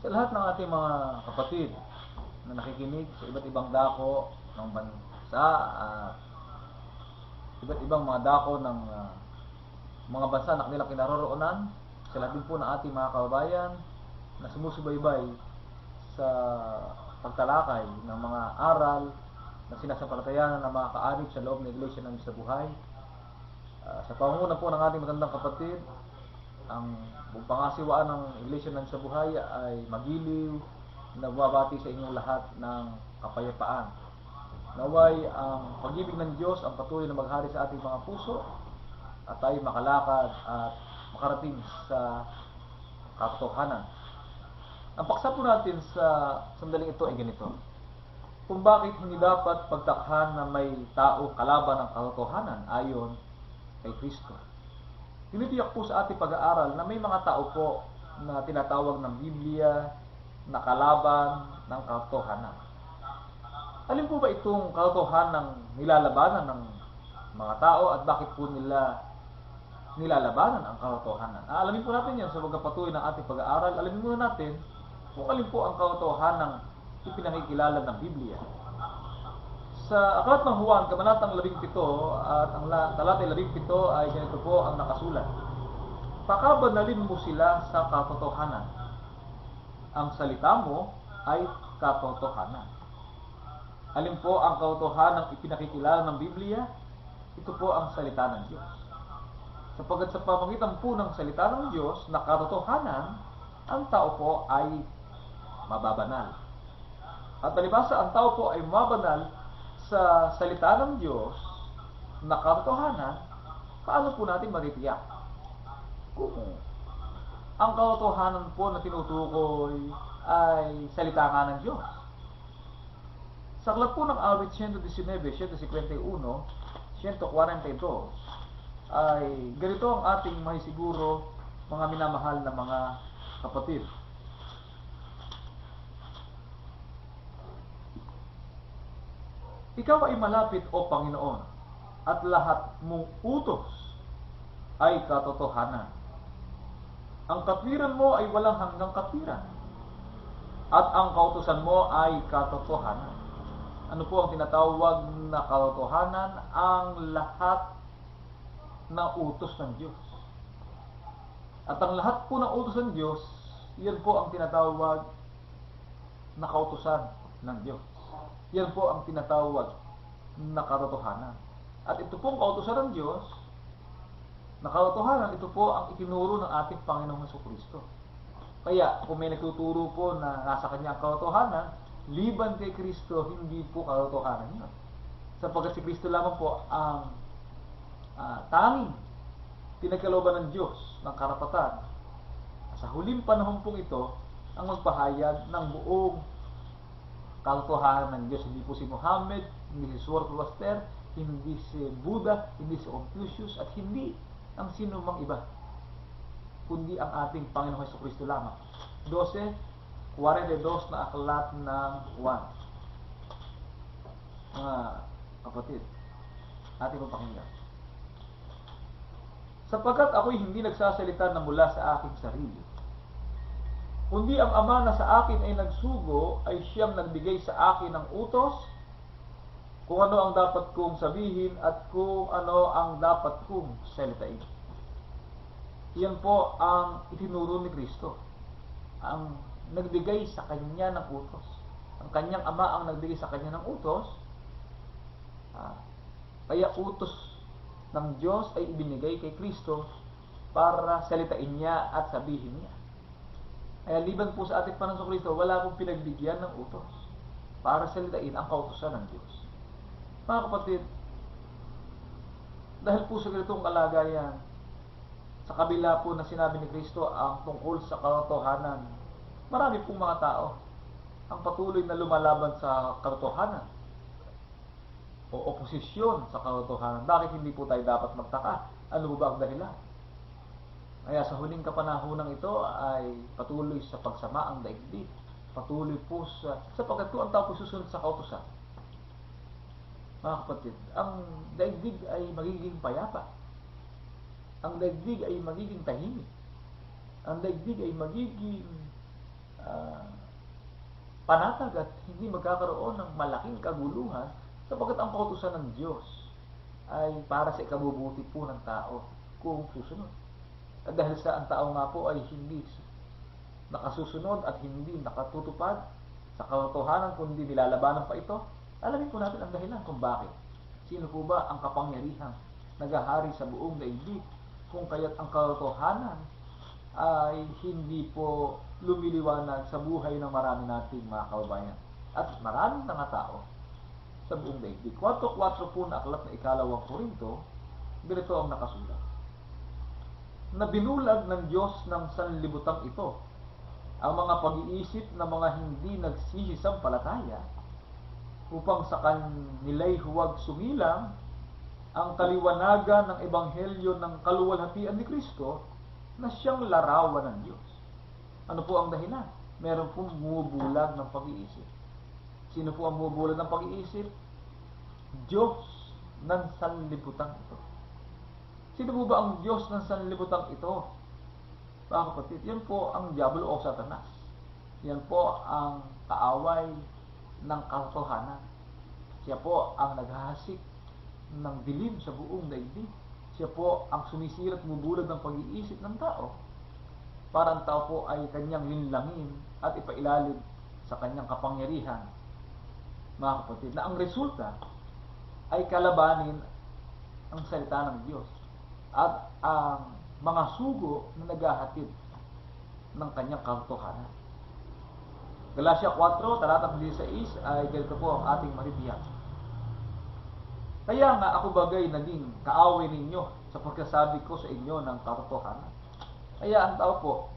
Sa lahat ng ating mga kapatid na nakikinig sa iba't ibang dako ng bansa at iba't ibang mga dako ng mga bansa na kanilang kinaroroonan, sa lahat din po ng ating mga kababayan na sumusubaybay sa pagtalakay ng mga aral na sinasampalatayanan ng mga kaanib sa loob ng Iglesia ng Diyos sa Buhay. Sa pangunguna po ng ating matandang kapatid, ang pangasiwaan ng Iglesia ng Diyos sa Buhay ay magiliw na bumabati sa inyong lahat ng kapayapaan. Naway ang pag-ibig ng Diyos ang patuloy na maghari sa ating mga puso at tayo makalakad at makarating sa katotohanan. Ang paksa po natin sa sandaling ito ay ganito: kung bakit hindi dapat pagtakhan na may tao kalaban ng katotohanan ayon kay Kristo. Tinitiyak po sa ating pag-aaral na may mga tao po na tinatawag ng Biblia na kalaban ng katotohanan. Alin po ba itong katotohanan nilalabanan ng mga tao at bakit po nila nilalabanan ang katotohanan? Alamin po natin yan sa pagpapatuloy ng ating pag-aaral. Alamin muna natin kung alin po ang katotohanan ipinakikilala ng Biblia. Sa Aklat ng Juan, Kabanatang 17 at ang talatay 17 ay ganito po ang nakasulat: Pakabanalin mo sila sa katotohanan. Ang salita mo ay katotohanan. Alin po ang katotohanan ipinakikilala ng Biblia? Ito po ang salita ng Diyos. Sapagkat sa pamamagitan po ng salita ng Diyos na katotohanan, ang tao po ay mababanal. At palibhasa, ang tao po ay mabanal sa salita ng Diyos na katotohanan. Paano po natin matitiyak kung ang katotohanan po na tinutukoy ay salita nga ng Diyos? Sa aklat po ng awit 119, 151, 142 ay ganito ang ating maisiguro, mga minamahal na mga kapatid. Ikaw ay malapit, O Panginoon, at lahat mong utos ay katotohanan. Ang katwiran mo ay walang hanggang katwiran, at ang kautusan mo ay katotohanan. Ano po ang tinatawag na katotohanan? Ang lahat ng utos ng Diyos. At ang lahat po ng utos ng Diyos, yan po ang tinatawag na kautusan ng Diyos. Yan po ang tinatawag na katotohanan. At ito pong kautusan ng Diyos na katotohanan, ito po ang itinuro ng ating Panginoong Jesucristo. Kaya kung may nagtuturo po na nasa kanya ang katotohanan, liban kay Kristo, hindi po katotohanan yun. Sapagkat si Kristo lamang po ang tanging pinagkalooban ng Diyos ng karapatan. Sa huling panahon pong ito, ang magpahayag ng buong katotohanan ng Diyos. Hindi po si Muhammad, hindi si Zoroaster, hindi si Buddha, hindi si Confucius, at hindi ang sino mang iba, kundi ang ating Panginoong Jesucristo lamang. 12:42 na aklat ng Juan. Mga kapatid, ating papakinggan. Sapagkat ako'y hindi nagsasalita na mula sa aking sarili, kundi ang Ama na sa akin ay nagsugo, ay siyang nagbigay sa akin ng utos kung ano ang dapat kong sabihin at kung ano ang dapat kong salitain. Iyan po ang itinuro ni Kristo, ang nagbigay sa kanya ng utos. Ang kanyang Ama ang nagbigay sa kanya ng utos. Kaya utos ng Diyos ay ibinigay kay Kristo para salitain niya at sabihin niya. Kaya liban po sa ating Panginoong Kristo, wala pong pinagbigyan ng utos para salitain ang kautusan ng Diyos. Mga kapatid, dahil po sa ganitong kalagayan, sa kabila po na sinabi ni Kristo ang tungkol sa katotohanan, marami pong mga tao ang patuloy na lumalaban sa katotohanan o oposisyon sa katotohanan. Bakit hindi po tayo dapat magtaka? Ano ba ang dahilan? Kaya sa huling kapanahunan ito ay patuloy sa pagsama ang daigdig. Patuloy po sapagkat po ang tao po susunod sa kautusan. Mga kapatid, ang daigdig ay magiging payapa. Ang daigdig ay magiging tahimik. Ang daigdig ay magiging ah, panatag at hindi magkakaroon ng malaking kaguluhan sapagkat ang kautusan ng Diyos ay para sa ikabubuti po ng tao kung susunod. At dahil sa ang tao nga po ay hindi nakasusunod at hindi nakatutupad sa katotohanan kundi nilalabanan pa ito, alamin po natin ang dahilan kung bakit. Sino po ba ang kapangyarihang naghahari sa buong daigdig kung kaya't ang katotohanan ay hindi po lumiliwanag sa buhay ng marami nating mga kababayan at maraming mga tao sa buong daigdig. 4:4 po na aklat na ikalawang Korinto, ganito ang nakasulat. Na binulag ng Diyos ng sanlibutang ito ang mga pag-iisip ng mga hindi nagsisisampalataya upang sa kanila'y huwag sumilang ang kaliwanagan ng ebanghelyo ng kaluwalhatian ni Kristo na siyang larawan ng Diyos. Ano po ang dahilan? Meron pong bumubulag ng pag-iisip. Sino po ang bumubulag ng pag-iisip? Diyos ng sanlibutang ito. Sino po ba ang Diyos ng sanlibutang ito? Mga kapatid, yan po ang Diablo o Satanas. Yan po ang kaaway ng katotohanan. Siya po ang naghahasik ng dilim sa buong daigdig. Siya po ang sumisira at bumubulag ng pag-iisip ng tao para ang tao po ay kanyang linlangin at ipailalim sa kanyang kapangyarihan. Mga kapatid, na ang resulta ay kalabanin ang salita ng Diyos at ang mga sugo na naghahatid ng kanyang katotohanan. Galatia 4, talatang 16 ay ganito po ang ating maritiyak. Kaya nga ako bagay naging kaaway ninyo sa pagkasabi ko sa inyo ng katotohanan. Kaya ang tao po,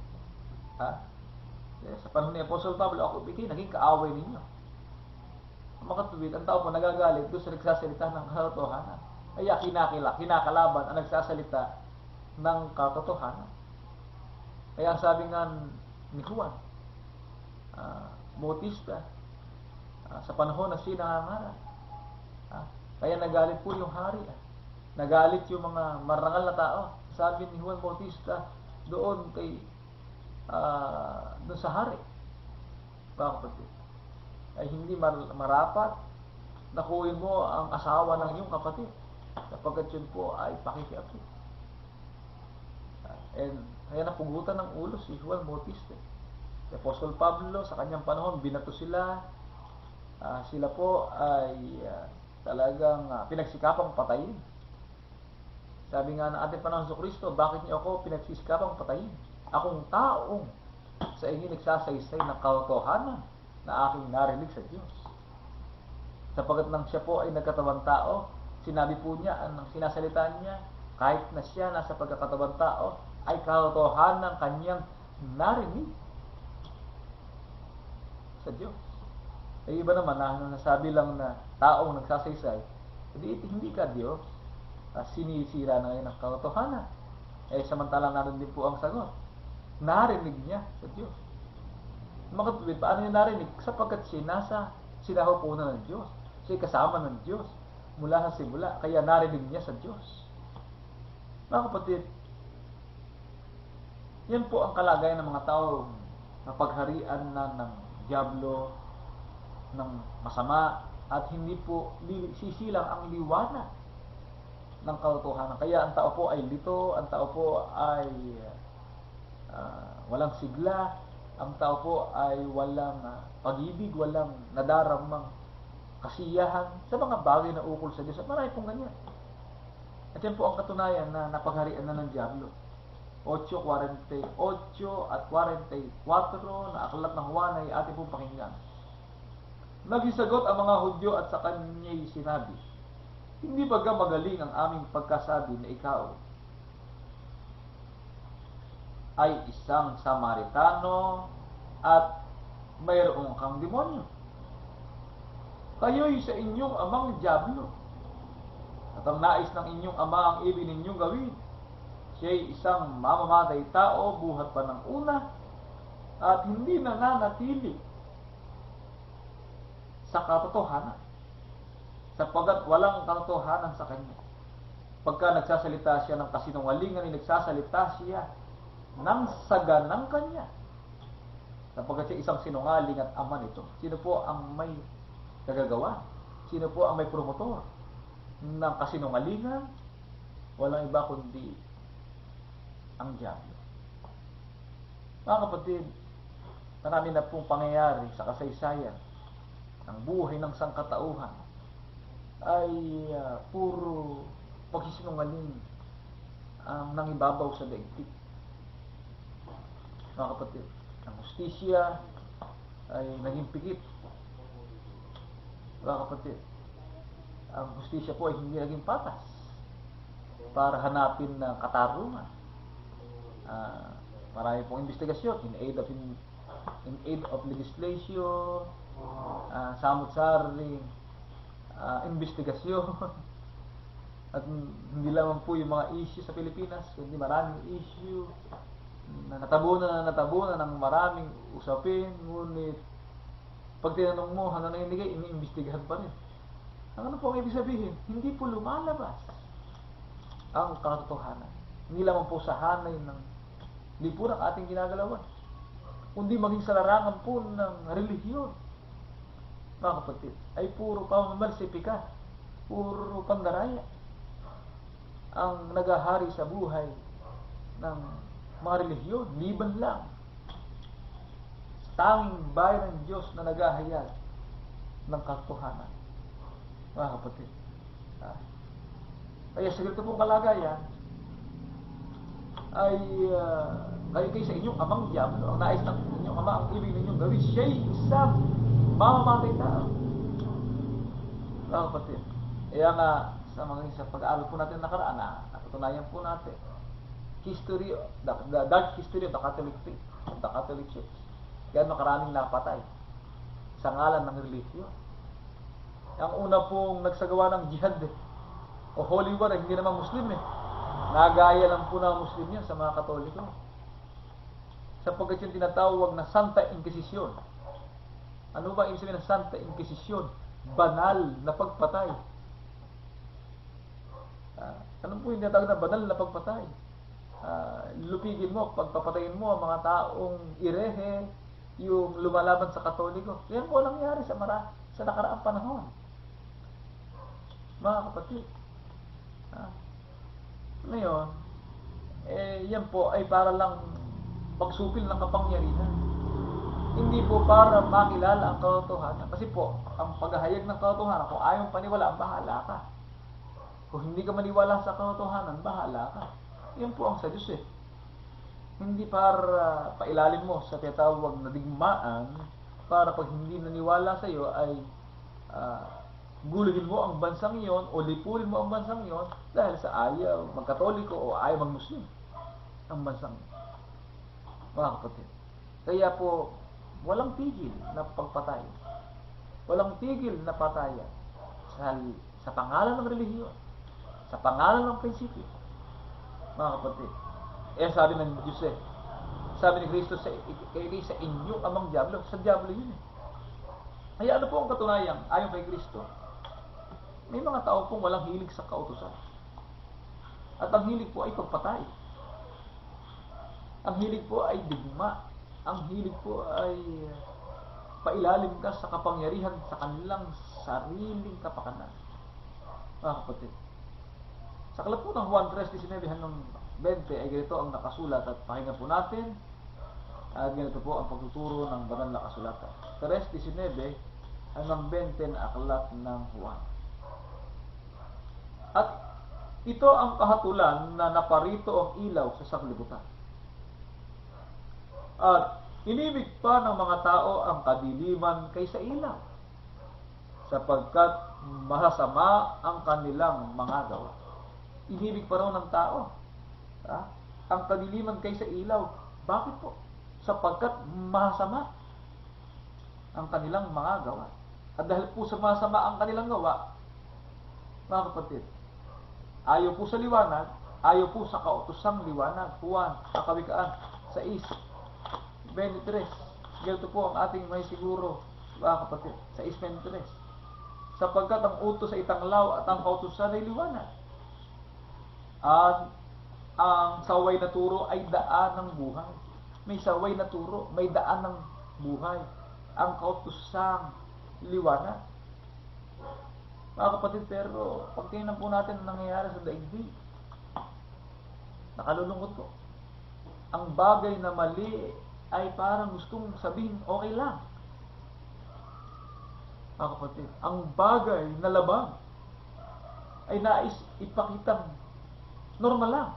sa panahon ni Apostol Pablo, ako naging kaaway ninyo. Ang makatuwid, ang tao po nagagalit doon sa nagsasalita ng katotohanan. Kaya kinakalaban ang nagsasalita ng katotohanan. Kaya ang sabi nga ni Juan Bautista, sa panahon na siya nangangaral, kaya nagalit po yung hari. Nagalit yung mga marangal na tao. Sabi ni Juan Bautista doon doon sa hari. Bakit? Ay hindi marapat nakuhin mo ang asawa ng iyong kapatid sapagkat yun po ay pakikiapit. And kaya napugutan ng ulo si Juan Bautista. Si Apostol Pablo sa kanyang panahon binato sila. Sila po ay talagang pinagsikapang patayin. Sabi nga ng ating Panginoon sa Kristo, bakit niyo ako pinagsisikapang patayin? Akong taong sa inyo nagsasaysay ng katotohanan na aking narinig sa Diyos. Sapagkat nang siya po ay nagkatawang tao, sinabi po niya, ang sinasalitaan niya, kahit na siya nasa pagkakatawang tao, ay katotohanan ng kanyang narinig sa Diyos. Ay iba naman na nasabi lang na taong nagsasaysay, hindi ka Diyos, sinisira na ngayon ang katotohanan. Samantalang naroon din po ang sagot. Narinig niya sa Diyos. Makatuwid, paano niya narinig? Sapagkat siya nasa sinahupunan ng Diyos. Siya kasama ng Diyos mula sa simula. Kaya narinig niya sa Diyos. Mga kapatid, yan po ang kalagayan ng mga tao na pagharian na ng Diablo, ng masama, at hindi po sisilang ang liwanag ng katotohanan. Kaya ang tao po ay lito, ang tao po ay walang sigla, ang tao po ay walang pag-ibig, walang nadaramang kasiyahan sa mga bagay na ukol sa Diyos. At marami pong ganyan. At yan po ang katunayan na napagharian na ng Diablo. 8:48 at 44 na aklat ng Juan ay ating pong pakinggan. Nagsagot ang mga Hudyo at sa kanya'y sinabi, hindi baga magaling ang aming pagkasabi na ikaw ay isang Samaritano at mayroong kang demonyo? Kayo'y sa inyong amang Diablo. At ang nais ng inyong ama ang ibig ninyong gawin. Siya'y isang mamamatay tao buhat pa ng una at hindi nananatili sa katotohanan sapagkat walang katotohanan sa kanya. Pagka nagsasalita siya ng kasinungalingan, nagsasalita siya ng saganang kanya sapagkat siya isang sinungaling at ama nito. Sino po ang may kagagawa? Sino po ang may promotor ng kasinungalingan? Walang iba kundi ang diablo. Mga kapatid, marami na pong pangyayari sa kasaysayan ng buhay ng sangkatauhan ay puro pagsisinungaling ang nangibabaw sa daigdig. Mga kapatid, ang hustisya ay naging pikit. Mga kapatid, ang hustisya po ay hindi naging patas para hanapin ng katarungan. Marami pong investigasyon in aid of legislation, samot-saring investigasyon. At hindi lamang po yung mga issue sa Pilipinas, kundi maraming issue na natabunan ng maraming usapin, ngunit pag tinanong mo hanggang ngayon nigay, iniimbestigahan pa rin. Ano po ang ibig sabihin? Hindi po lumalabas ang katotohanan. Hindi lamang po sa hanay ng lipunan ating ginagalawan, kundi maging sa larangan po ng relihiyon. Mga kapatid, ay puro pamamalsipika, puro pandaraya ang nagahari sa buhay ng mga relihiyon, liban lang tanging bayan ng Diyos na naghahayag ng katotohanan. Mga kapatid, kaya sa ganito pong kalagayan ay kayo sa inyong amang diablo, ang nais ng inyong ama, ang ibig ninyong gawin, siya'y isang mamamatay tao. Mga kapatid, kaya nga sa pag-aaral po natin nakaraan, natutunayan po natin history, the dark history of the Catholic faith, of the Catholic Church. Kaya makaraming napatay sa ngalan ng relihiyon. Ang una pong nagsagawa ng jihad o holy war, hindi naman Muslim nagaya lang po na Muslim yan sa mga Katoliko, sapagkat yung tinatawag na Santa Inquisition. Ano ba ibig sabihin ng Santa Inquisition? Banal na pagpatay. Ano po yung tinatawag na banal na pagpatay? Lupigin mo, pagpapatayin mo ang mga taong irehe, yung lumalaban sa Katoliko. Yan po nangyari sa nakaraang panahon. Mga kapatid, ngayon, yan po ay para lang pagsupil ng kapangyarihan. Hindi po para makilala ang katotohanan. Kasi po, ang paghahayag ng katotohanan, kung ayaw paniwalaan, bahala ka. Kung hindi ka maniwala sa katotohanan, bahala ka. Yan po ang sa Diyos Hindi para pailalim mo sa tinatawag na digmaan, para pag hindi naniwala sa iyo ay guluhin mo ang bansang iyon o lipulin mo ang bansang iyon dahil sa ayaw magkatoliko o ayaw magmuslim ang bansang iyon. Mga kapatid, kaya po walang tigil na pagpatay, walang tigil na patayan sa pangalan ng relihiyon, sa pangalan ng prinsipyo. Mga kapatid, sabi ng Diyos sabi ni Kristo sa inyo amang diablo, sa diablo yun Kaya ano po ang katunayan ayon kay Kristo? May mga tao pong walang hilig sa kautusan. At ang hilig po ay pagpatay. Ang hilig po ay digma. Ang hilig po ay pailalim ka sa kapangyarihan sa kanilang sariling kapakanan. Mga kapatid, sa aklat po ng Juan 3:19 hanggang 20 ay ganito ang nakasulat at pakinggan po natin. At ganito po ang pagtuturo ng banal na kasulatan. 3:19 hanggang 20 na aklat ng Juan. At ito ang kahatulan na naparito ang ilaw sa sanglibutan. At inibig pa ng mga tao ang kadiliman kaysa ilaw, sapagkat masasama ang kanilang mga gawa. Inibig pa raw ng tao ang kadiliman kaysa ilaw. Bakit po? Sapagkat masama ang kanilang mga gawa. At dahil po sa masama ang kanilang gawa, mga kapatid, ayaw po sa liwanag, ayaw po sa kautosang liwanag. Juan, Kawikaan 6:23. Ganito po ang ating may siguro, mga kapatid, 6:23. Sapagkat ang utos ay itanglaw at ang kautosan ay liwanag. At ang saway na turo ay daan ng buhay. May saway na turo, may daan ng buhay. Ang kautusang liwanag. Mga kapatid, pero pag tingnan po natin ang nangyayari sa daigdig, nakalulungkot po. Ang bagay na mali ay parang gustong sabihin, okay lang. Mga kapatid, ang bagay na labag ay nais ipakitang normal lang.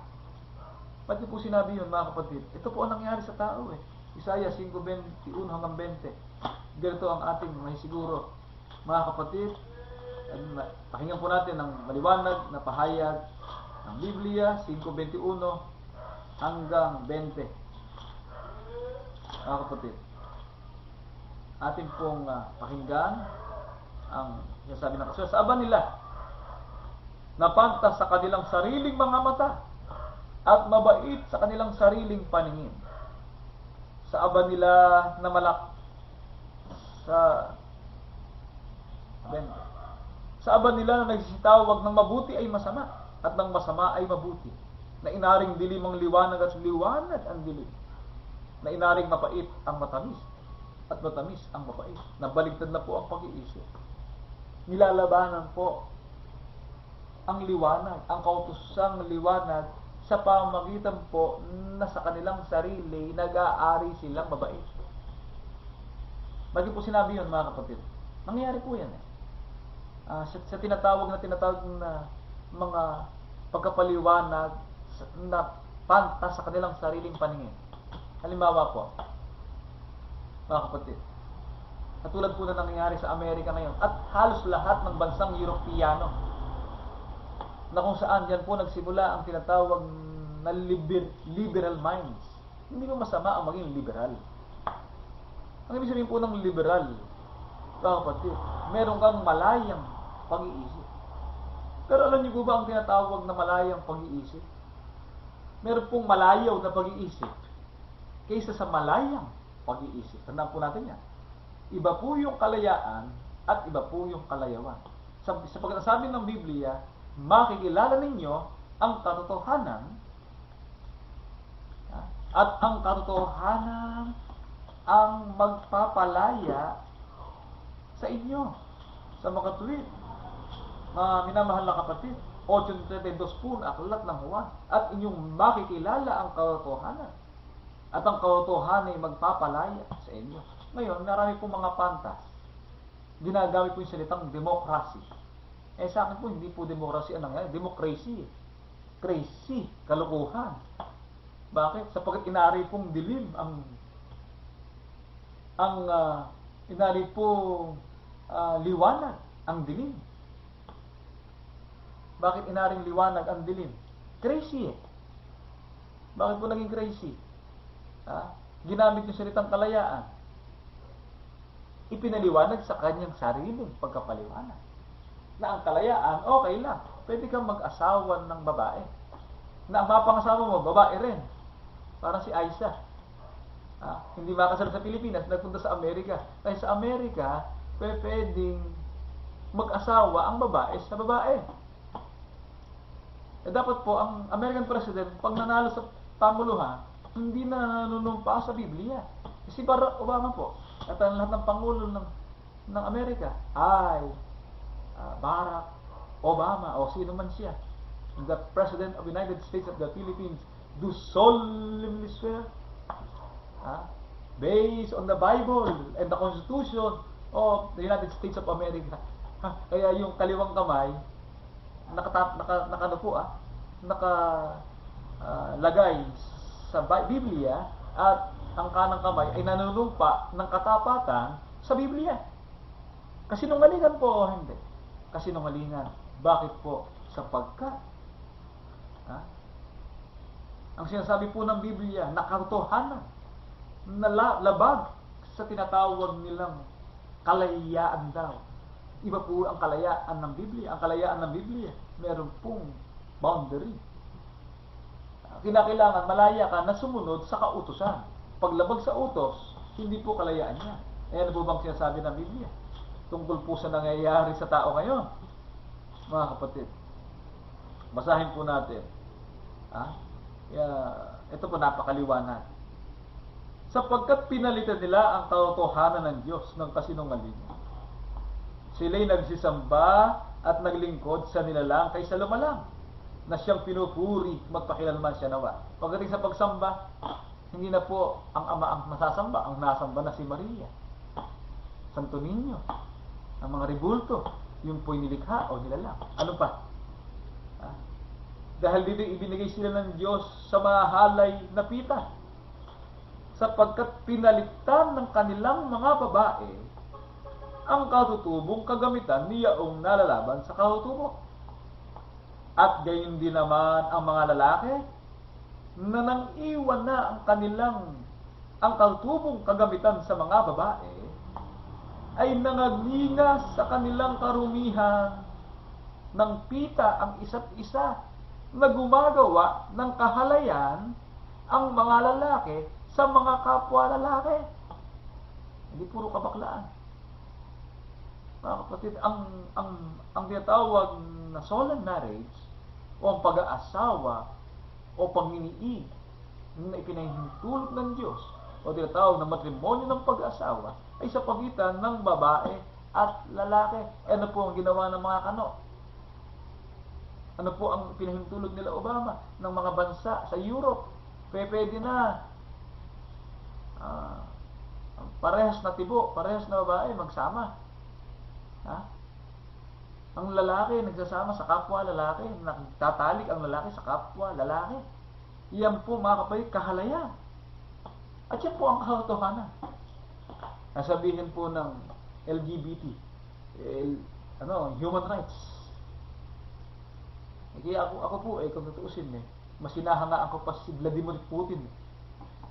Pati po sinabi yun, mga kapatid. Ito po ang nangyari sa tao eh. Isaiah 5:21 hanggang 20. Ganito ang ating may siguro. Mga kapatid, pakinggan po natin ang maliwanag na pahayag ng Biblia 5:21 hanggang 20. Mga kapatid, atin pong pakinggan ang sinasabi ng Kasul. Sa aba nila, napantas sa kanilang sariling mga mata at mabait sa kanilang sariling paningin. Sa aba nila na malak sa 20. Sa aba nila na nagsisitawag ng mabuti ay masama at ng masama ay mabuti. Na inaring dilim ang liwanag at liwanag ang dilim. Na inaring mapait ang matamis at matamis ang mapait. Nabaligtad na po ang pag-iisip. Nilalabanan po ang liwanag, ang kautusang liwanag sa pamamagitan po na sa kanilang sarili nag-aari silang mabait. Bakit po sinabi yun, mga kapatid? Nangyayari po yan eh. Sa tinatawag na mga pagkapaliwanag na pantas sa kanilang sariling paningin. Halimbawa po, mga kapatid, katulad po na nangyayari sa Amerika ngayon at halos lahat ng bansang Europeyano na kung saan yan po nagsimula ang tinatawag na liberal minds. Hindi mo masama ang maging liberal. Ang ibig sabihin po ng liberal, mga kapatid, meron kang malayang pag-iisip. Pero alam niyo po ba ang tinatawag na malayang pag-iisip? Meron pong malayaw na pag-iisip kaysa sa malayang pag-iisip. Tandaan po natin yan. Iba po yung kalayaan at iba po yung kalayawan. Sa pagkasabi ng Biblia, makikilala ninyo ang katotohanan at ang katotohanan ang magpapalaya sa inyo. Sa mga tuwid, minamahal na kapatid, 8:32 po na aklat ng Juan, at inyong makikilala ang katotohanan at ang katotohanan ay magpapalaya sa inyo. Ngayon, marami po mga pantas. Ginagamit po yung salitang democracy. Sa akin po, hindi po demokrasya ang nangyayari. Democracy. Crazy. Kalukuhan. Bakit? Sapagkat inari pong dilim inari pong liwanag ang dilim. Bakit inaring liwanag ang dilim? Crazy eh. Bakit po naging crazy? Ginamit yung salitang kalayaan. Ipinaliwanag sa kanyang sariling pagkapaliwanag. Na ang kalayaan, okay lang. Pwede kang mag-asawa ng babae. Na ang mapangasawa mo, babae rin. Parang si Aisha. Hindi makasal sa Pilipinas, nagpunta sa Amerika. Kaya sa Amerika, pwedeng mag-asawa ang babae sa babae. Dapat po, ang American President, pag nanalo sa panguluhan, hindi na nanunumpa sa Biblia. Si Barack Obama po, at ang lahat ng pangulo ng Amerika ay Barack Obama o sino man siya, the President of the United States of the Philippines, do solemnly swear based on the Bible and the Constitution of the United States of America. Kaya yung kaliwang kamay nakalagay sa Biblia at ang kanang kamay ay nanunumpa ng katapatan sa Biblia. Kasinungalingan po o hindi? Kasinungalingan. Bakit po? Sapagkat ang sinasabi po ng Biblia na katotohanan na labag sa tinatawag nilang kalayaan daw. Iba po ang kalayaan ng Biblia. Ang kalayaan ng Biblia, meron pong boundary. Kinakailangan malaya ka na sumunod sa kautusan. Paglabag sa utos, hindi po kalayaan niya. Ayan po bang sinasabi ng Biblia? Tungkol po sa nangyayari sa tao ngayon. Mga kapatid, basahin po natin. Ito po napakaliwanag. sapagkat pinalitan nila ang katotohanan ng Diyos ng kasinungalingan. Sila'y nagsisamba at naglingkod sa nilalang kaysa lumalang, na siyang pinupuri magpakilanman siya nawa. Pagdating sa pagsamba, hindi na po ang Ama ang masasamba, ang nasamba na si Maria, Santo Niño, ang mga ribulto, yung po'y nilikha o nilalang. Ano pa? Dahil dito ibinigay sila ng Diyos sa mahalay na pita, sapagkat pinalitan ng kanilang mga babae ang katutubong kagamitan niyaong nalalaban sa katutubo. At gayon din naman ang mga lalaki na nang iwan na ang katutubong kagamitan sa mga babae ay nangagingas sa kanilang karumihan ng pita ang isa't isa na gumagawa ng kahalayan ang mga lalaki sa mga kapwa lalaki. Hindi puro kabaklaan. Mga kapatid, ang tinatawag na solemn marriage o ang pag-aasawa o panginiig na ipinahintulot ng Diyos o tinatawag na matrimonyo ng pag-aasawa ay sa pagitan ng babae at lalaki. Ano po ang ginawa ng mga kano? Ano po ang pinahintulot nila Obama ng mga bansa sa Europe? Pwede na parehas na tibo, parehas na babae magsama. Ang lalaki nagsasama sa kapwa lalaki, nagtatalik ang lalaki sa kapwa lalaki. Iyan po mga kapatid, kahalayan. At yan po ang katotohanan. Sabihin po ng LGBT, human rights. Kaya ako po, kung tutuusin, mas hinahangaan ko pa si Vladimir Putin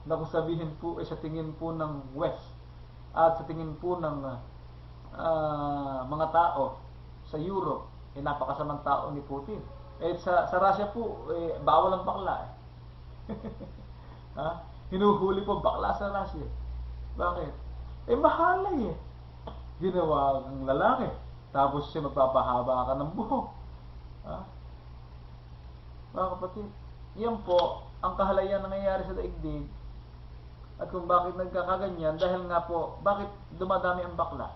na kung sabihin po, sa tingin po ng West at sa tingin po ng mga tao sa Europe, napakasamang tao ni Putin. Sa Russia po, bawal ang bakla. Hinuhuli po bakla sa Russia. Bakit? Mahalay Ginawa ng lalaki. Tapos siya magpapahaba ka ng buhok. Mga kapatid, yan po ang kahalayan na nangyayari sa daigdig. At kung bakit nagkakaganyan, dahil nga po, bakit dumadami ang bakla?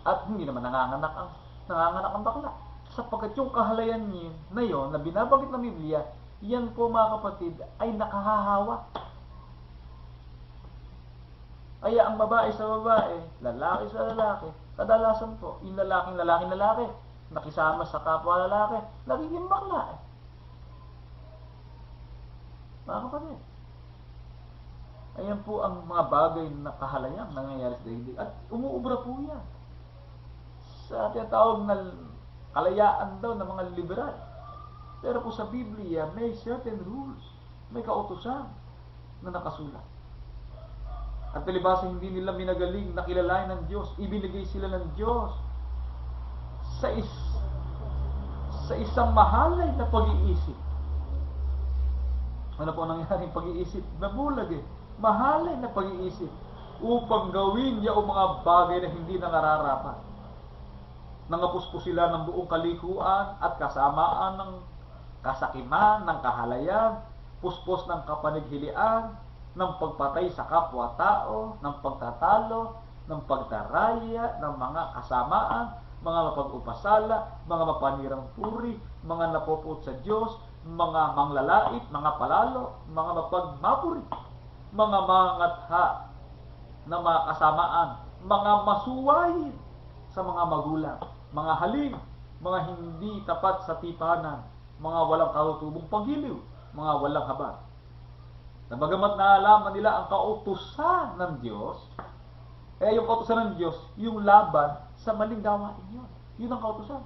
At hindi naman nanganganak ang bakla. Sapagkat yung kahalayan niya na yon na binabanggit ng Biblia, yan po mga kapatid ay nakahahawa. Kaya ang babae sa babae, lalaki sa lalaki, kadalasan po, yung lalaki, nakisama sa kapwa lalaki, nagiging bakla. Mga kapatid, ayan po ang mga bagay na kahalayan nangyayari sa daigdig. At umuubra po yan sa tinatawag na kalayaan daw ng mga liberal. Pero po sa Biblia, may certain rules, may kautusan na nakasulat. At palibasa hindi nila minagaling na kilalain ng Diyos. Ibinigay sila ng Diyos sa isang mahalay na pag-iisip. Ano po nangyaring pag-iisip? Nabulag Mahalay na pag-iisip upang gawin niya ang mga bagay na hindi nangararapat. Nangapos po sila ng buong kalikuan at kasamaan ng kasakiman, ng kahalayan, puspos ng kapanaghilian, ng pagpatay sa kapwa-tao, ng pagtatalo, ng pagdaraya, ng mga kasamaan, mga mapag-upasala, mga mapanirang puri, mga napuput sa Diyos, mga manglalait, mga palalo, mga mapagmapuri, mga mangatha na mga kasamaan, mga masuwayin sa mga magulang, mga haling, mga hindi tapat sa tipanan, mga walang katutubong paggiliw, mga walang habag. Na bagamat naalaman nila ang kautusan ng Diyos, yung kautusan ng Diyos, yung laban sa maling gawain yun. Yun ang kautusan.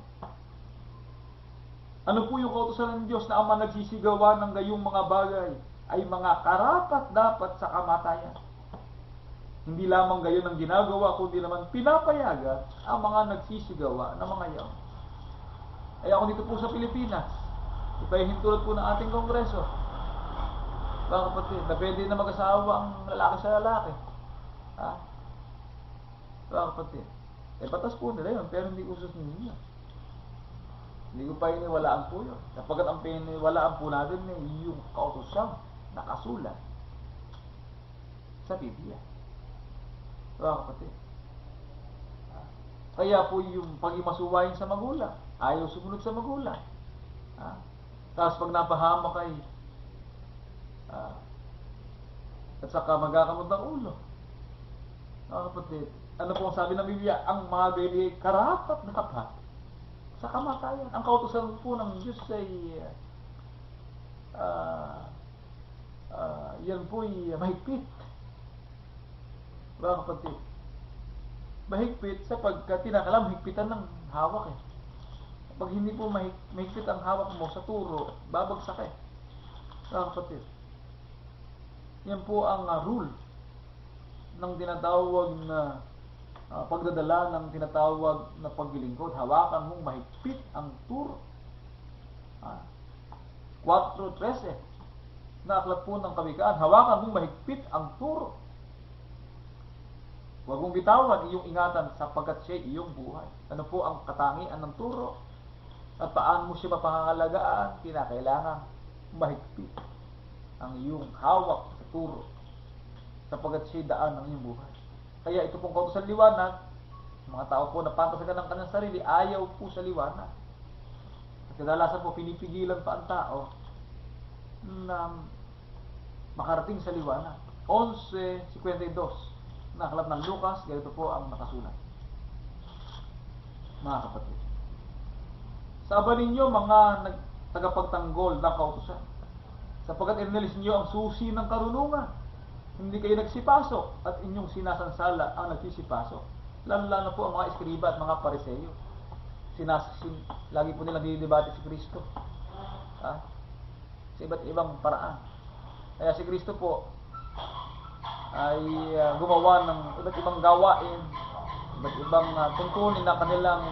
Ano po yung kautusan ng Diyos na ang mga nagsisigawan ng gayong mga bagay ay mga karapat-dapat sa kamatayan? Hindi lamang gayon ang ginagawa, kundi naman pinapayagan ang mga nagsisigawa ng mga yaon. Ay ako dito po sa Pilipinas, ipahintulot po ng ating Kongreso, mga kapatid, na pwede na mag-asawa ang lalaki sa lalaki. Mga kapatid, batas po nila yun, pero hindi usos ninyo. Hindi ko pa iniwalaan po yun. Kapag ang piniwalaan po natin yung kautusan nakasulat sa Biblia. Mga kapatid. Kaya po yung pag-imasuwayin sa magulang, ayaw sumunod sa magulang. Tapos pag napahama kay at saka magkakamot ng ulo. Mga kapatid, ano po ang sabi ng Biblia? Ang mga baby ay karapat dapat sa kamatayan. Ang kautusan po ng Diyos ay yan po ay mahigpit. Mga kapatid, mahigpit sapagkat tinakalam higpitan ng hawak eh. Pag hindi po mahigpit ang hawak mo sa turo, babagsak eh. Mga kapatid, yan po ang rule ng tinatawag na pagdadala ng tinatawag na paglilingkod. Hawakan mong mahigpit ang turo. 4:13 na aklat po ng kawikaan. Hawakan mong mahigpit ang turo. Huwag mong bitawan iyong ingatan sapagkat siya iyong buhay. Ano po ang katangian ng turo? At paano mo siya mapangangalagaan? Kinakailangan mahigpit ang iyong hawak sa turo sapagkat siya daan ng iyong buhay. Kaya ito pong kautusan liwanag, mga tao po na pantasagan ng kanyang sarili, ayaw po sa liwanag. At kadalasan po pinipigilan pa ang tao na makarating sa liwanag. 11:52 na aklat ng Lucas, ganito po ang nakasulat. Mga kapatid, sabanin ninyo mga tagapagtanggol ng kautusan, sapagkat inalis niyo ang susi ng karunungan. Hindi kayo nagsipasok at inyong sinasansala ang nagsisipasok. Lalo-lalo po ang mga eskriba at mga pariseyo. Lagi po nilang dinidebate si Kristo. Sa iba't ibang paraan. Kaya si Kristo po ay gumawa ng iba't ibang gawain, iba't ibang tuntunin na kanilang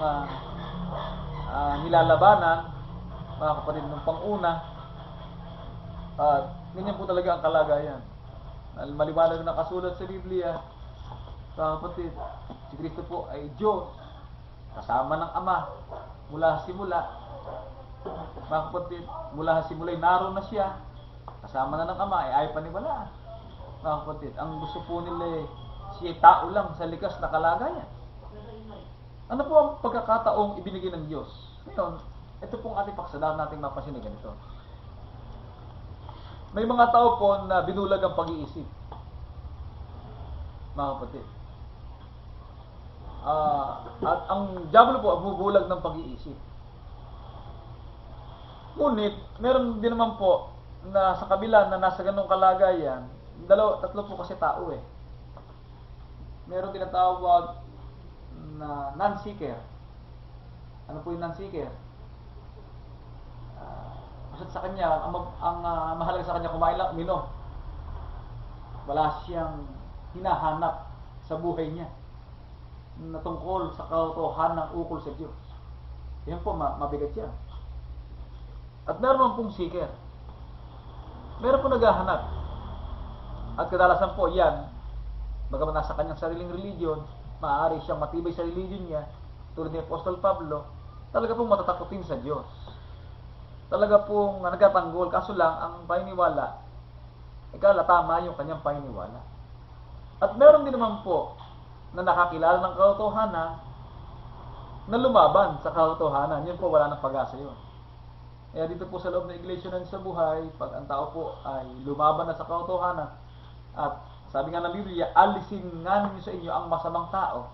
nilalabanan, mga kapatid, ng panguna. Ganyan po talaga ang kalagayan. Maliwanag na kasulat sa Biblia, mga kapatid, si Kristo po ay Diyos, kasama ng Ama, mula simula. Mga kapatid, mula simula naroon na siya, kasama na ng Ama, ay ayaw paniwalaan. Mga kapatid, ang gusto po nila siya tao lang sa likas na kalagayan. Ano po ang pagkakataong ibinigay ng Diyos? Ngayon, ito pong ating paksadahan nating mapansin na ganito. May mga tao po na binulag ang pag-iisip. Mga kapatid. At ang diablo po bubulag ng pag-iisip. Ngunit, meron din naman po na sa kabila na nasa ganung kalagayan, tatlo po kasi tao eh. Meron tinatawag na non-seeker. Ano po yung non-seeker? Kasi sa kanya, ang mahalaga sa kanya, kumain lang, uminom. Wala siyang hinahanap sa buhay niya na tungkol sa katotohanan ukol sa Diyos. Yan po, mabigat yan. At meron pong seeker. Meron po naghahanap. At kadalasan po yan, bagaman nasa kanyang sariling religion, maaari siyang matibay sa religion niya, tulad ni Apostol Pablo, talaga pong matatakutin sa Diyos. Talaga pong nagkatanggol, kaso lang ang paniniwala, ikala tama yung kanyang paniniwala. At meron din naman po na nakakilala ng katotohanan na lumaban sa katotohanan. Yun po, wala ng pag-asa yun. Kaya dito po sa loob ng Iglesia ng sa buhay, pag ang tao po ay lumaban na sa katotohanan, at sabi nga ng Biblia, alisin nga ninyo sa inyo ang masamang tao,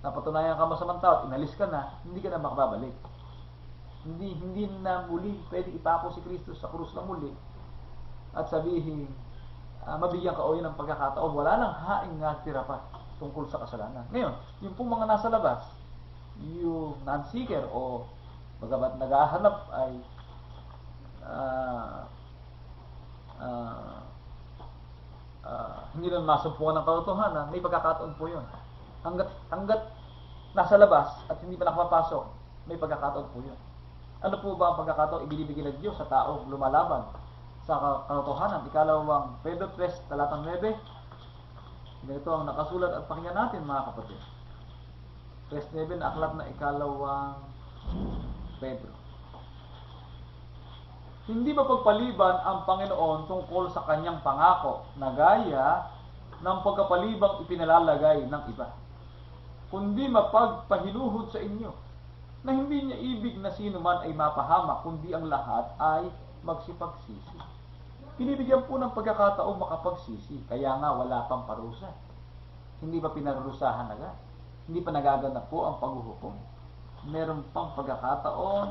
napatunayan ka masamang tao at inalis ka na, hindi ka na makababalik. Hindi na muli pwede ipako si Kristo sa krus na muli at sabihin, mabigyan ka o yun ng pagkakataon, wala nang haing nga tira pa tungkol sa kasalanan. Ngayon, yung pong mga nasa labas, yung non-seeker o bagamat naghahanap ay hindi na masumpungan ng katotohanan, may pagkakataon po yun. Hanggat nasa labas at hindi pa nakapapasok, may pagkakataon po yun. Ano po ba ang pagkakataon ibinibigay ng Diyos sa taong lumalaban sa katotohanan? Ikalawang Pedro 3, talatang 9. Ganito ang nakasulat at pakinggan natin, mga kapatid. 3:9 na aklat na ikalawang Pedro. Hindi ba pagpaliban ang Panginoon tungkol sa kanyang pangako na gaya ng pagkapalibang ipinalalagay ng iba, kundi mapagpahiluhod sa inyo, na hindi niya ibig na sino man ay mapahamak, kundi ang lahat ay magsipagsisi. Pinibigyan po ng pagkakataong makapagsisi, kaya nga wala pang parusa. Hindi pa pinarusahan agad. Hindi pa nagaganap po ang paghuhukom. Meron pang pagkakataon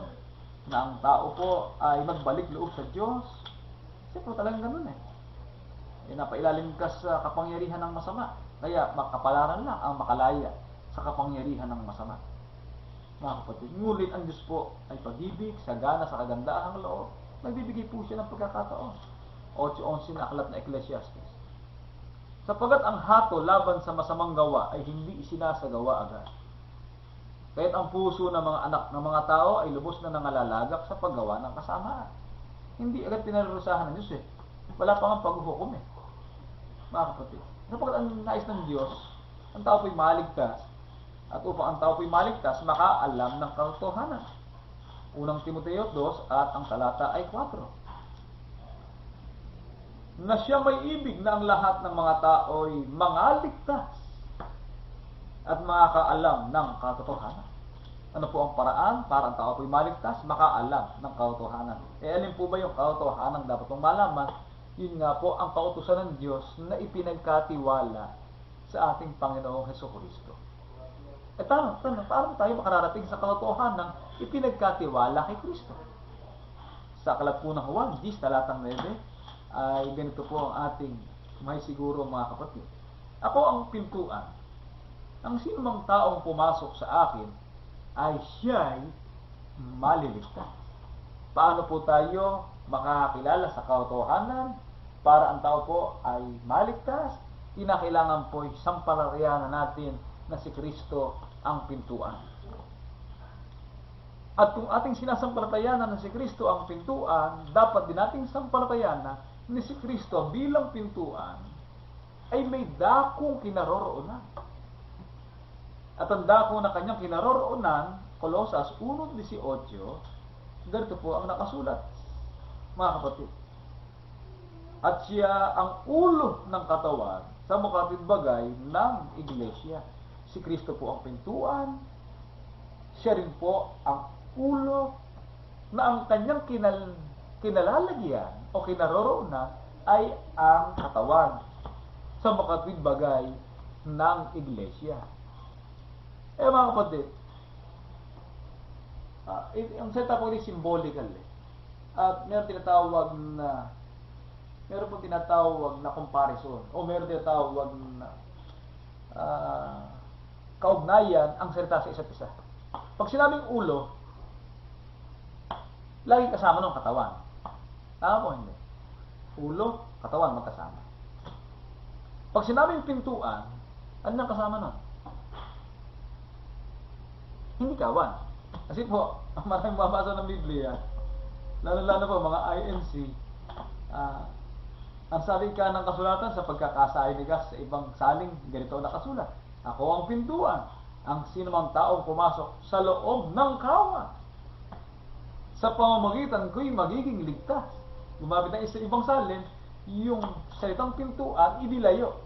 na ang tao po ay magbalik loob sa Diyos. Kasi po talagang ganun eh. Napailalim ka sa kapangyarihan ng masama. Kaya makapalaran lang ang makalaya sa kapangyarihan ng masama. Mga kapatid, ngunit ang Diyos po ay pag-ibig, sagana sa kagandahang loob. Nagbibigay po siya ng pagkakataon. 8:11 na aklat na Ecclesiastes. Sapagat ang hatol laban sa masamang gawa ay hindi isinasagawa agad. Kaya't ang puso ng mga anak ng mga tao ay lubos na nangalalagak sa paggawa ng kasamaan. Hindi agad pinarusahan ng Diyos eh. Wala pa nga paghuhukom eh. Mga kapatid, sapagat ang nais ng Diyos, ang tao po'y maligtas. At upang ang tao po'y maligtas, makaalam ng katotohanan. Unang Timoteo 2 at ang talata ay 4. Na siya may ibig na ang lahat ng mga tao'y mangaligtas at makaalam ng katotohanan. Ano po ang paraan para ang tao po'y maligtas? Makaalam ng katotohanan. Alin po ba yung katotohanan dapat mong malaman? Yun nga po ang kautusan ng Diyos na ipinagkatiwala sa ating Panginoong Hesukristo. Paano tayo makararating sa katotohanan ng ipinagkatiwala kay Kristo? Sa aklat po ng Juan 10, talatang 9, ay ganito po ang ating may siguro mga kapatid. Ako ang pintuan. Ang sinumang taong pumasok sa akin ay siya'y maliligtas. Paano po tayo makakakilala sa katotohanan para ang tao po ay maligtas? Kinakailangan po sampalatayanan natin na si Kristo ang pintuan. At kung ating sinasampalatayanan na si Kristo ang pintuan, dapat din nating sampalatayanan na si Kristo bilang pintuan ay may dakong kinaroroonan. At ang dako na kanyang kinaroroonan, Colosas 1:18, ganito po ang nakasulat, mga kapatid. At siya ang ulo ng katawan sa mukha't bagay ng iglesia. Si Kristo po ang pintuan, siya rin po ang ulo na ang kanyang kinalalagyan o kinaroroonan ay ang katawan sa makatwid bagay ng iglesia. Mga kapatid, ang salita po ay symbolical eh. At meron po tinatawag na comparison o meron tinatawag na kaugnayan ang salita sa isa't isa. Pag sinabing ulo, lagi kasama ng katawan. Tama po hindi? Ulo, katawan magkasama. Pag sinabing pintuan, ano nang kasama nun? Hindi kawan. Kasi po, maraming mabasa ng Biblia, lalo-lalo po mga INC, ang salika ng kasulatan sa pagkakasaligas sa ibang saling, ganito nakasulat. Ako ang pintuan, ang sinumang taong pumasok sa loob ng kawan. Sa pamamagitan ko'y magiging ligtas. Lumapit na isa ibang salin, yung salitang pintuan, inilayo.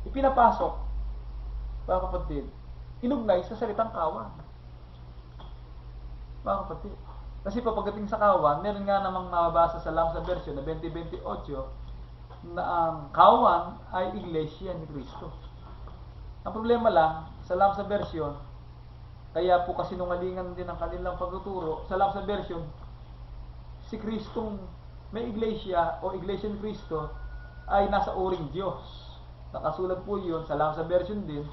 Ipinapasok, mga kapatid, inugnay sa salitang kawan. Mga kapatid, kasi pagdating sa kawan, meron nga namang nababasa sa Lamsa version na 20:28 na ang kawan ay iglesia ni Kristo. Ang problema lang, sa Lamsa version, kaya po kasinungalingan din ang kanilang pagtuturo, sa Lamsa version, si Kristong may iglesia o iglesia ni Kristo ay nasa uring Diyos. Nakasulat po yun sa Lamsa version din,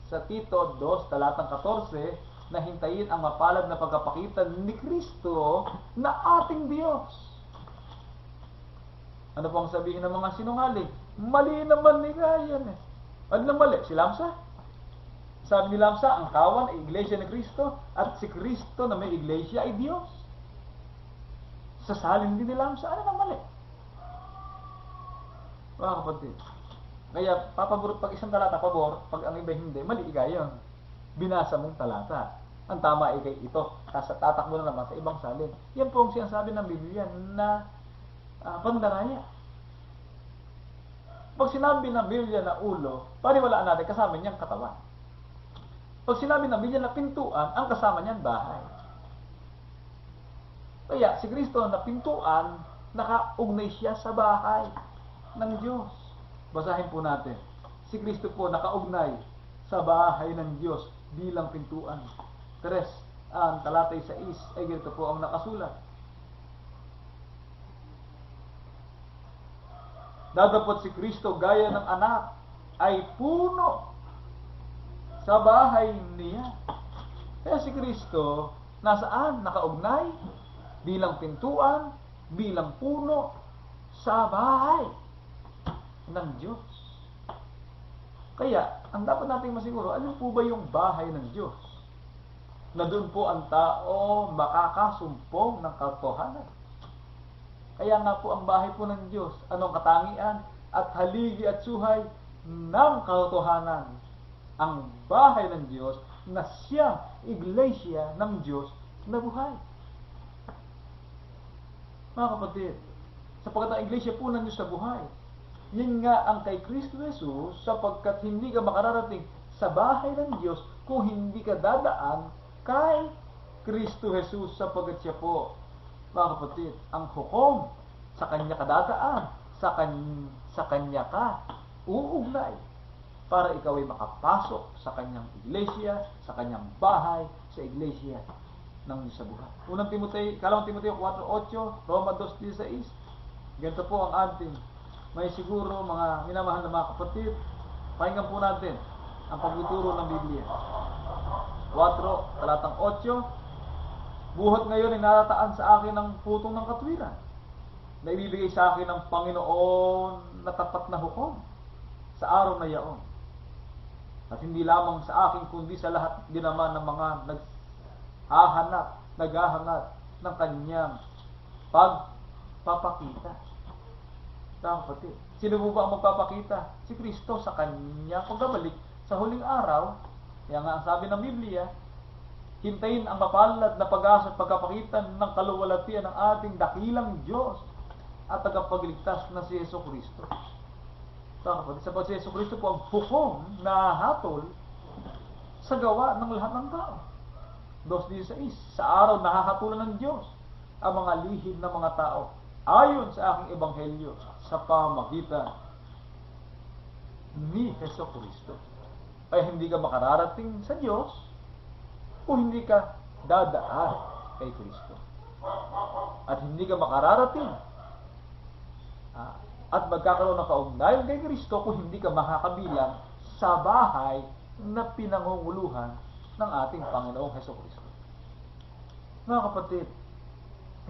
sa Tito 2, talatang 14, na hintayin ang mapalad na pagkapakita ni Kristo na ating Diyos. Ano pong sabihin ng mga sinungaling? Mali naman nila yan eh. Ano na mali? Si Lamsa? Sabi ni Lamsa, ang kawan ay iglesia ni Kristo at si Kristo na may iglesia ay Diyos. Sasalin din ni Lamsa, ano na mali? Mga kapatid, kaya papabor, pag isang talata pabor, pag ang iba hindi, mali ikayon. Binasa mong talata. Ang tama ay kay ito. Tatakbo na naman sa ibang salin. Yan po ang sinasabi ng Biblia na pandaraya. Pag sinabi ng Biblia na ulo, paniwalaan natin kasama niyang katawan. Pag sinabi ng Biblia na pintuan, ang kasama niyan bahay. Kaya si Kristo na pintuan, nakaugnay siya sa bahay ng Diyos. Basahin po natin. Si Kristo po nakaugnay sa bahay ng Diyos bilang pintuan. Tres, ang talatay 6 ay ganito po ang nakasulat. Dadapot si Kristo gaya ng anak ay puno sa bahay niya. Kaya si Kristo nasaan? Nakaugnay bilang pintuan, bilang puno sa bahay ng Diyos. Kaya, ang dapat nating masiguro, ano po ba yung bahay ng Diyos? Na doon po ang tao makakasumpong ng katotohanan. Kaya nga po ang bahay po ng Diyos, anong katangian at haligi at suhay ng katotohanan. Ang bahay ng Diyos na siyang iglesia ng Diyos na buhay. Mga kapatid, sapagkat ang iglesia po ng Diyos na buhay, yun nga ang kay Kristo Jesus, sapagkat hindi ka makararating sa bahay ng Diyos kung hindi ka dadaan kay Kristo Jesus, sapagkat siya po, mga kapatid, ang hukom sa kanya ka dadaan, sa kanya ka uugnay para ikaw ay makapasok sa kanyang iglesia, sa kanyang bahay, sa iglesia ng Diyos sa buhay. Unang Timoteo, Kalawang Timoteo 4:8, Roma 2:16. Ganito po ang ating may siguro mga minamahal na mga kapatid, pakinggan po natin ang pagtuturo ng Biblia. 4, talatang 8, buhat ngayon ay narataan sa akin ng putong ng katwiran na ibibigay sa akin ng Panginoon na tapat na hukom sa araw na yaon. At hindi lamang sa akin, kundi sa lahat din naman ng mga naghahanap ng kanyang pagpapakita. Kapatid, sino po ba ang magpapakita? Si Kristo sa kanya pagbabalik sa huling araw. Kaya nga ang sabi ng Biblia, hintayin ang mapalad na pag-asa at pagkapakita ng kaluwalhatian ng ating dakilang Diyos at tagapagligtas na si Jesucristo. Kapatid, sapagat si Jesucristo po ang hukom na hatol sa gawa ng lahat ng tao. 2:16, sa araw nahahatulan ng Diyos ang mga lihim ng mga tao ayon sa aking ebanghelyo sa pamagitan ni Jesucristo. Ay hindi ka makararating sa Diyos kung hindi ka dadaan kay Kristo. At hindi ka makararating at magkakaroon ng kaugnayan kay Kristo kung hindi ka makakabilang sa bahay na pinangunguluhan ng ating Panginoong Jesucristo. Mga kapatid,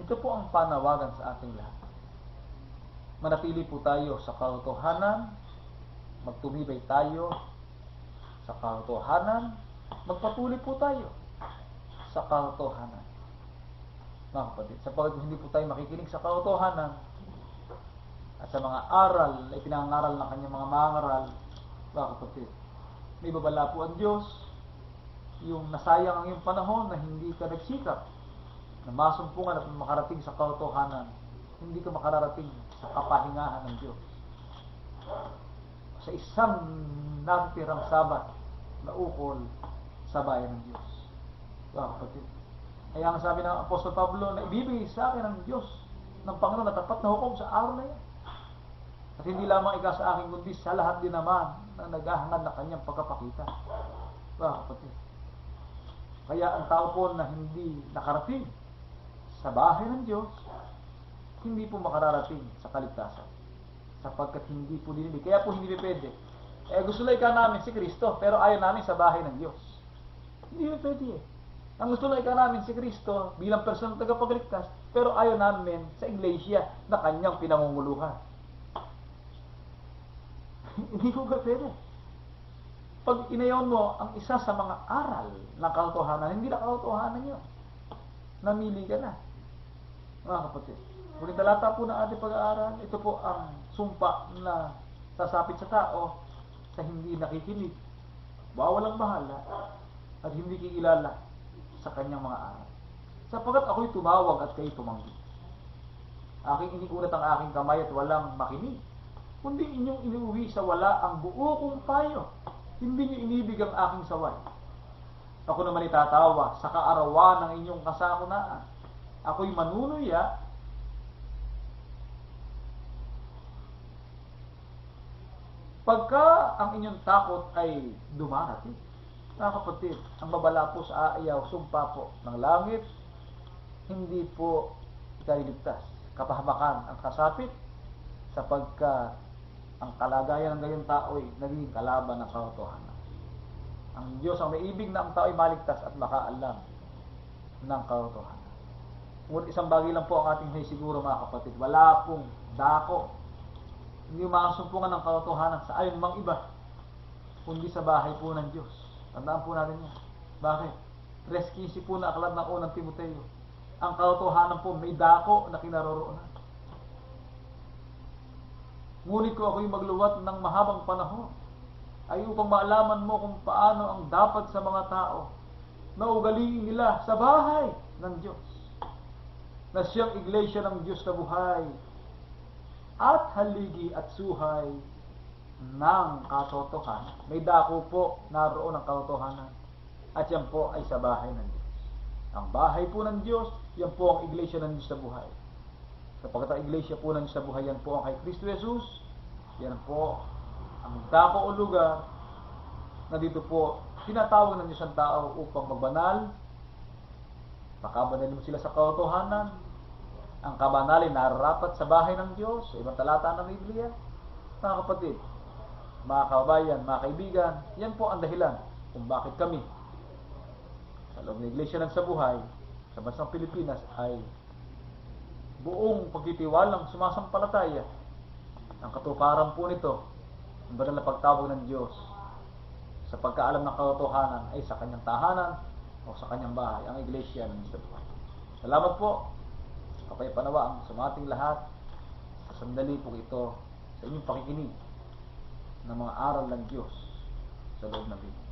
ito po ang panawagan sa ating lahat. Manatili po tayo sa katotohanan, magtumibay tayo sa katotohanan, magpatuloy po tayo sa katotohanan. Mga kapatid, sapagkat hindi po tayo makikinig sa katotohanan at sa mga aral na ipinangaral ng kanyang mga mangaral, mga kapatid, may babala po ang Diyos, yung nasayang ang iyong panahon na hindi ka nagsikap na masumpungan at makarating sa katotohanan, hindi ka makararating sa kapahingahan ng Diyos. Sa isang natirang sabat na ukol sa bayan ng Diyos. Kapatid. Kaya ang sabi ng Apostol Pablo na ibibigay sa akin ng Diyos ng Panginoon na tapat na hukom sa araw na yan. At hindi lamang ikaw sa akin, kundi sa lahat din naman na naghahangad na kanyang pagkapakita. Kapatid. Kaya ang tao po na hindi nakarating sa bahay ng Diyos, hindi po makararating sa kaligtasan. Sapagkat hindi po dinili. Kaya po hindi pwede. Gusto lang ikaw namin si Kristo, pero ayaw namin sa bahay ng Diyos. Hindi pwede eh. Ang gusto lang ikaw namin si Kristo bilang personal tagapagligtas, pero ayaw namin sa iglesia na kanyang pinangunguluhan. Hindi po ba pwede? Pag inayaw mo ang isa sa mga aral ng katotohanan, hindi na katotohanan yun. Namili ka na. Mga kapatid, huling talata po ng ating pag-aaral, ito po ang sumpa na sasapit sa tao sa hindi nakikinig, wawalang bahala, at hindi kikilala sa kanyang mga aral. Sapagkat ako'y tumawag at kayo tumanggi. Aking iniulat ang aking kamay at walang makinig. kundi inyong inuwi sa wala ang buo kong payo. Hindi niyo inibig ang aking saway. Ako naman itatawa sa kaarawan ng inyong kasakunaan. Ako'y manunuya pagka ang inyong takot ay dumarating. Mga kapatid, ang babala po sa aayaw, sumpa po ng langit, hindi po ikaliligtas. Kapahamakan ang kasapit, sapagkat ang kalagayan ng gayong tao ay naging kalaban ng katotohanan. Ang Diyos ang may ibig na ang tao ay maligtas at makaalam ng katotohanan. Ngunit isang bagay lang po ang ating siguro, mga kapatid, wala pong dako, hindi makasumpungan ng katotohanan sa ayon mang iba, kundi sa bahay po ng Diyos. Tandaan po natin yan. Bakit? 3:15 po na aklat ng unang Timoteo. Ang katotohanan po may dako na kinaroroonan. Ngunit kung ako'y magluwat ng mahabang panahon, ay upang maalaman mo kung paano ang dapat sa mga tao na ugaliin nila sa bahay ng Diyos, na siyang iglesia ng Diyos na buhay at haligi at suhay ng katotohanan. May dako po naroon ang katotohanan, at yan po ay sa bahay ng Diyos. Ang bahay po ng Diyos, yan po ang iglesia ng Diyos na buhay. Sapagkat ang iglesia po ng Diyos na buhay, yan po ang kay Kristo Jesus. Yan po ang dako o lugar na dito po tinatawag ng Diyos ang tao upang magbanal. Makabanalin mo sila sa katotohanan. Ang kabanalin nararapat sa bahay ng Diyos, sa ibang talata ng Biblia. Mga kapatid, mga kababayan, mga kaibigan, yan po ang dahilan kung bakit kami sa loob ng iglesia ng sa buhay sa bansang Pilipinas ay buong pagtitiwalang sumasampalataya. Ang katuparan po nito, ang banal na pagtawag ng Diyos sa pagkaalam ng katotohanan ay sa kanyang tahanan o sa kanyang bahay, ang iglesia ng Diyos na buhay. Salamat po. Kapayapanawa ang sumating lahat sa sandali po ito sa inyong pakikinig ng mga aral ng Diyos sa loob ng Biblia.